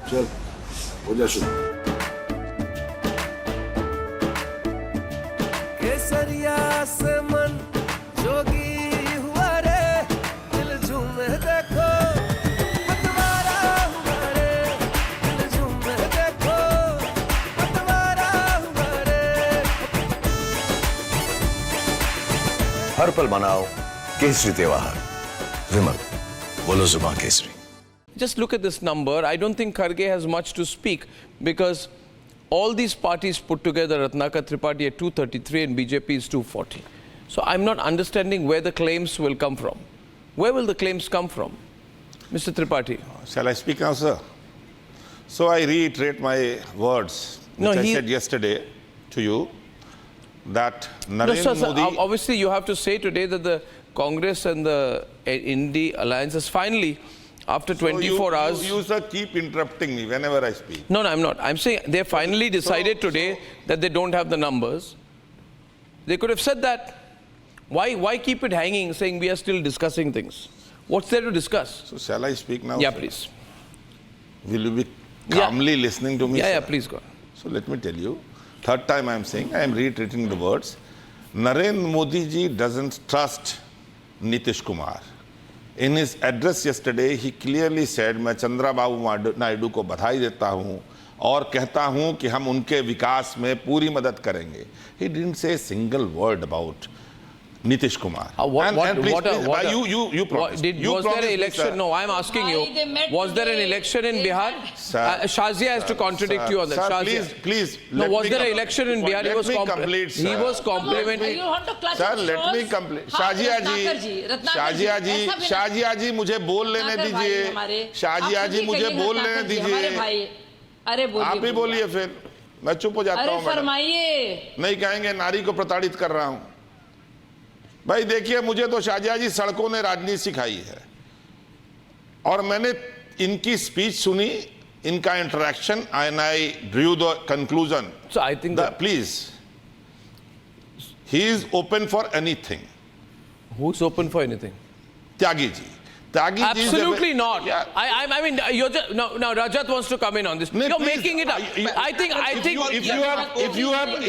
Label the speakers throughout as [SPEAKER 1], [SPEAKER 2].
[SPEAKER 1] चल हो जा शुरू।
[SPEAKER 2] केसरिया से मन जोगी हुआ रे, दिल झूमे देखो पतवारा हुआ रे, दिल झूमे देखो पतवारा हुआ रे।
[SPEAKER 3] हर पल मनाओ केसरी त्योहार। विमल, बोलो जुबान Kesari.
[SPEAKER 4] Just look at this number. I don't think Kharge has much to speak because all these parties put together, Ratnakar Tripathi at 233 and BJP is 240. So I'm not understanding where the claims will come from. Where will the claims come from? Mr. Tripathi.
[SPEAKER 5] Shall I speak now, sir? So I reiterate my words, which I said yesterday to you, that Narendra Modi...
[SPEAKER 4] Obviously, you have to say today that the Congress and the India alliance has finally, after 24 hours...
[SPEAKER 5] You, sir, keep interrupting me whenever I speak.
[SPEAKER 4] No, I'm not. I'm saying they finally decided today that they don't have the numbers. They could have said that. Why keep it hanging, saying we are still discussing things? What's there to discuss?
[SPEAKER 5] So shall I speak now?
[SPEAKER 4] Yeah,
[SPEAKER 5] sir?
[SPEAKER 4] please.
[SPEAKER 5] Will you be calmly listening to me,
[SPEAKER 4] Yeah,
[SPEAKER 5] sir?
[SPEAKER 4] yeah, please go on.
[SPEAKER 5] So let me tell you, third time I am saying, I am reiterating the words. Narendra Modi ji doesn't trust Nitish Kumar. In his address yesterday, he clearly said, मैं चंद्रबाबू नायडू को बधाई देता हूँ और कहता हूँ कि हम उनके विकास में पूरी मदद करेंगे. He didn't say a single word about Nitish Kumar.
[SPEAKER 4] Was there an election?
[SPEAKER 5] Sir.
[SPEAKER 4] No, I'm asking you. Was there an election in Bihar? Shazia has to contradict you on that.
[SPEAKER 5] Sir,
[SPEAKER 4] Shazia.
[SPEAKER 5] please.
[SPEAKER 4] No, was there an election in Bihar? He was complimenting.
[SPEAKER 5] Sir, let me complete. Shazia ji, मुझे बोल लेने दीजिए. Shazia ji, मुझे बोल लेने दीजिए.
[SPEAKER 6] अरे बोलिए.
[SPEAKER 5] आप ही बोलिए फिर. मैं चुप हो जाता हूँ.
[SPEAKER 6] अरे फरमाइए.
[SPEAKER 5] नहीं कहेंगे नारी को प्रताड़ित कर रहा हूँ. भाई देखिए, मुझे तो शाहजिया जी सड़कों ने राजनीति सिखाई है और मैंने इनकी स्पीच सुनी, इनका interaction, and I drew the conclusion.
[SPEAKER 4] So I think that
[SPEAKER 5] please, he is open for anything.
[SPEAKER 4] Who's open for anything?
[SPEAKER 5] Tyagi ji.
[SPEAKER 4] Absolutely not.
[SPEAKER 5] Yeah.
[SPEAKER 4] I mean, you're just, no, Rajat wants to come in on this.
[SPEAKER 5] No,
[SPEAKER 4] you're
[SPEAKER 5] please,
[SPEAKER 4] making it up. I think.
[SPEAKER 5] If you have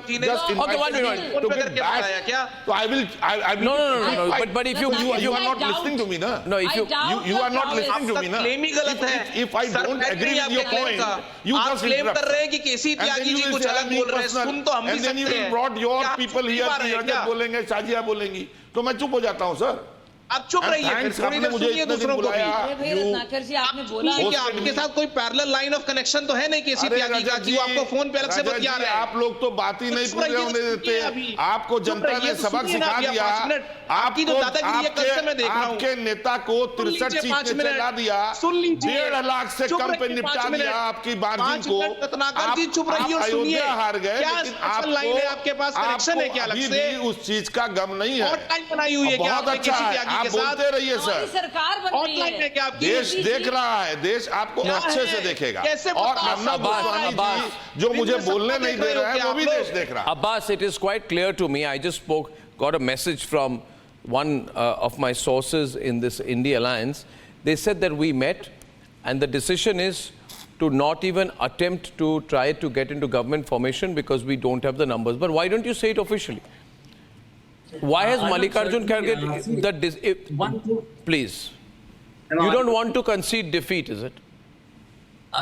[SPEAKER 5] just
[SPEAKER 4] Okay, 1 minute.
[SPEAKER 5] to get back, so I will.
[SPEAKER 4] No. But if you
[SPEAKER 5] are not listening to me, na.
[SPEAKER 4] No, if you
[SPEAKER 5] are not listening to me, na.
[SPEAKER 7] Claim ही गलत है.
[SPEAKER 5] If I don't agree with your point, you
[SPEAKER 7] आप
[SPEAKER 5] just
[SPEAKER 7] claim
[SPEAKER 5] interrupt.
[SPEAKER 7] कर रहे हैं कि केसी त्यागी जी कुछ अलग बोल रहे हैं. सुन तो हम भी
[SPEAKER 5] And then you
[SPEAKER 7] सकते हैं.
[SPEAKER 5] brought your
[SPEAKER 7] क्या आप
[SPEAKER 5] people
[SPEAKER 7] चुप
[SPEAKER 5] here,
[SPEAKER 7] पा रहे हैं
[SPEAKER 5] रजत
[SPEAKER 7] क्या?
[SPEAKER 5] बोलेंगे, शाजिया बोलेंगी, तो मैं चुप हो जाता हूँ, सर.
[SPEAKER 7] आप चुप रहिए.
[SPEAKER 5] Thanks,
[SPEAKER 7] थोड़ी देर
[SPEAKER 5] मुझे
[SPEAKER 7] सुनिए
[SPEAKER 5] इतने दिन
[SPEAKER 7] दूसरों को भी.
[SPEAKER 5] बुलाया.
[SPEAKER 6] रत्नाकर जी आपने बोला
[SPEAKER 7] सुनिए कि आपके साथ कोई पैरेलल लाइन ऑफ कनेक्शन तो है नहीं केसी त्यागी का कि वो आपको फोन पे अलग से बतिया रहे हैं.
[SPEAKER 5] आप लोग तो बात ही नहीं पूरे होने देते. आपको जनता ने सबक सिखा दिया.
[SPEAKER 7] आपकी जो दादागिरी है कल से मैं देख रहा हूँ.
[SPEAKER 5] आपके नेता को 63 सीट में चला दिया.
[SPEAKER 7] सुन लीजिए.
[SPEAKER 5] 1.5 लाख से कम पे निपटा दिया आपकी मार्जिन को.
[SPEAKER 7] रत्नाकर जी चुप रहिए और सुनिए.
[SPEAKER 5] हार गए.
[SPEAKER 7] क्या स्पेशल लाइन है आपके पास? कनेक्शन है क्या अलग से?
[SPEAKER 5] उस चीज का गम नहीं है.
[SPEAKER 7] हॉटलाइन बनाई हुई है क्या
[SPEAKER 5] बहुत अच्छा है. आप बोलते रहिए सर.
[SPEAKER 6] सरकार बन रही
[SPEAKER 7] हॉटलाइन है
[SPEAKER 6] है.
[SPEAKER 7] क्या आपकी?
[SPEAKER 5] देश देख रहा है. देश आपको अच्छे से देखेगा. और अन्ना गोस्वामी जी जो मुझे बोलने नहीं दे रहे हैं वो भी देश देख रहा है.
[SPEAKER 4] Abbas, it is quite clear to me. I just got a message from one of my sources in this India alliance. They said that we met and the decision is to not even attempt to try to get into government formation because we don't have the numbers. But why don't you say it officially? Why has Mallikarjun Kharge please? You don't want to concede defeat, is it?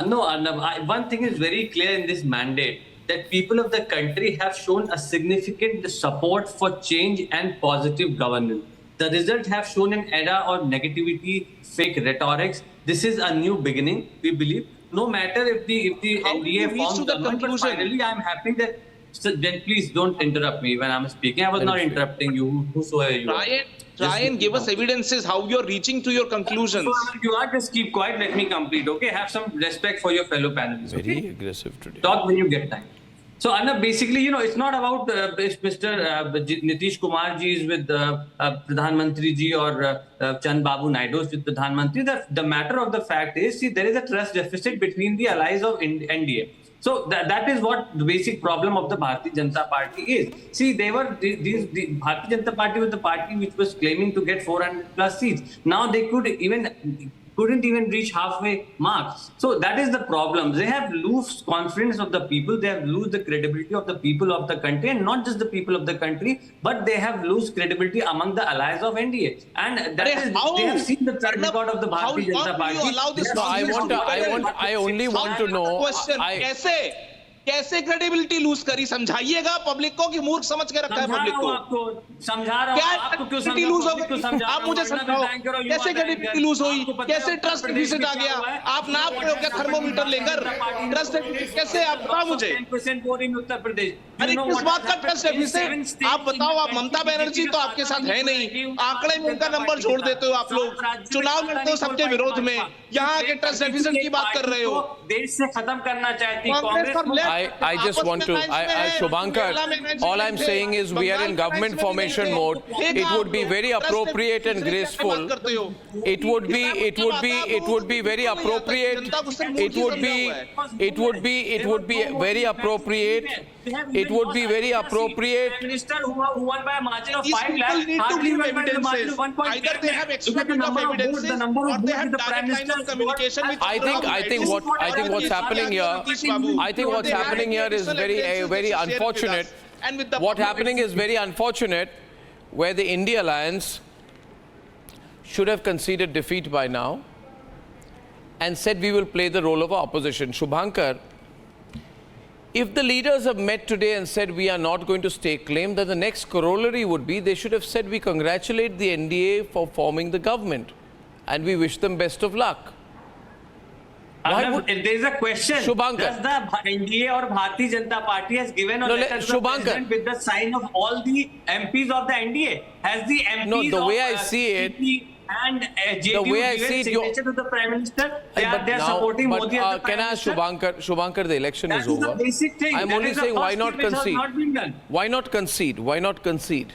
[SPEAKER 8] No, Arnab, one thing is very clear in this mandate, that people of the country have shown a significant support for change and positive governance. The results have shown an era of negativity, fake rhetorics. This is a new beginning, we believe. No matter if the NDA forms government, but finally I am happy that... So then please don't interrupt me when I'm speaking. I was not interrupting you, whosoever you are.
[SPEAKER 7] Try and give us evidences how you're reaching to your conclusions.
[SPEAKER 8] So, you are, just keep quiet, let me complete, okay? Have some respect for your fellow panelists, okay?
[SPEAKER 4] Very aggressive today.
[SPEAKER 8] Talk when you get time. So, Anna, basically, it's not about Mr. Nitish Kumar ji is with Pradhan Mantri ji or Chand Babu Naidu is with Pradhan Mantri. The matter of the fact is, see, there is a trust deficit between the allies of NDA. So that is what the basic problem of the Bharatiya Janata Party is. See, the Bharatiya Janata Party was the party which was claiming to get 400 plus seats. Now they could even couldn't even reach halfway mark. So that is the problem. They have lost confidence of the people. They have lost the credibility of the people of the country, and not just the people of the country, but they have lost credibility among the allies of NDA. And that is, they have seen the track record of the Bharatiya Janata Party.
[SPEAKER 4] I only want to know.
[SPEAKER 7] कैसे credibility loose करी, समझाइएगा public को कि मूर्ख समझ के रखा है पब्लिक को।
[SPEAKER 8] समझा रहा हूं आपको, क्यों
[SPEAKER 7] क्रेडिबिलिटी लूज हो गई? आप मुझे समझाओ कैसे क्रेडिबिलिटी लूज हुई, कैसे ट्रस्ट डिफिसिट आ गया? आप नाप रहे हो क्या थर्मोमीटर लेकर? ट्रस्ट डिफिसिट कैसे, आप बताओ मुझे।
[SPEAKER 8] 10% वोट इन उत्तर प्रदेश।
[SPEAKER 7] अरे किस बात का ट्रस्ट डिफिसिट? आप बताओ। आप ममता बनर्जी तो आपके साथ है नहीं, आंकड़े में उनका नंबर छोड़ देते हो आप लोग, चुनाव लड़ते हो सबके विरोध में, यहाँ के ट्रस्ट डेफिसिट की बात कर रहे हो।
[SPEAKER 8] देश से खत्म करना चाहती Congress.
[SPEAKER 4] I just want to, Shubhankar, all I'm saying is we are in government formation mode. It would be very appropriate and graceful. It would be very appropriate. It would be very appropriate. It would be very appropriate.
[SPEAKER 8] Minister who won by a margin of 5 lakhs.
[SPEAKER 7] Need to give evidences. Either they have extra bit of evidences, or they have direct line of communication with.
[SPEAKER 4] I think what's happening here is very unfortunate. What happening is very unfortunate, where the India Alliance should have conceded defeat by now and said we will play the role of opposition. Shubhankar, if the leaders have met today and said we are not going to stake claim, then the next corollary would be they should have said we congratulate the NDA for forming the government and we wish them best of luck.
[SPEAKER 8] There is a question.
[SPEAKER 4] Shubhankar.
[SPEAKER 8] Does the NDA or Bharatiya Janata Party has given a letter to the president with the sign of all the MPs of the NDA? Has the MPs
[SPEAKER 4] No, the way I
[SPEAKER 8] of
[SPEAKER 4] see it,
[SPEAKER 8] CP and JDU
[SPEAKER 4] the way I
[SPEAKER 8] given
[SPEAKER 4] see it,
[SPEAKER 8] signature to the Prime Minister? They are
[SPEAKER 4] now,
[SPEAKER 8] supporting Modi as the Prime
[SPEAKER 4] can I ask
[SPEAKER 8] Minister?
[SPEAKER 4] Shubhankar, the election
[SPEAKER 8] That
[SPEAKER 4] is
[SPEAKER 8] is the
[SPEAKER 4] over.
[SPEAKER 8] basic thing.
[SPEAKER 4] I'm
[SPEAKER 8] That
[SPEAKER 4] only
[SPEAKER 8] is the
[SPEAKER 4] saying why
[SPEAKER 8] first
[SPEAKER 4] not
[SPEAKER 8] step which has
[SPEAKER 4] concede?
[SPEAKER 8] not been done.
[SPEAKER 4] Why not concede? Why not concede?